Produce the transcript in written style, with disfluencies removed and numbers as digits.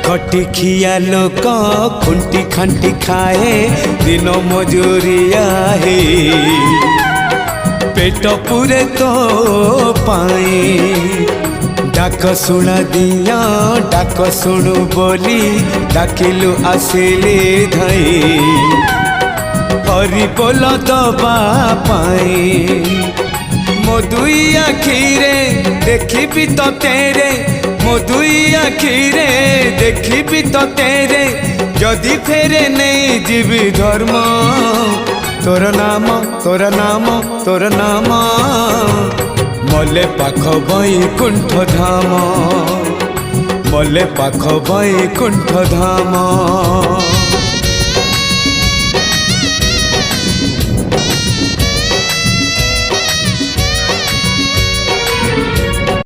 खटी खिया लोक खुंटी खांटी खाए दिन मजूरिया है पेट पूरे तो पाए डाक शुणा दिया डाक शुणु बोली डाकिलु आसिले धाई हरि बोल दबा पाए मो दुई आखिरे देखी तो तेरे मो दुई आखिरे देखी तो तेरे जदि फेरे नहीं जीवी धर्म तोर नाम तोर नाम तोर नाम मले पाख बैकुंठ धाम मले पाख बैकुंठ धाम।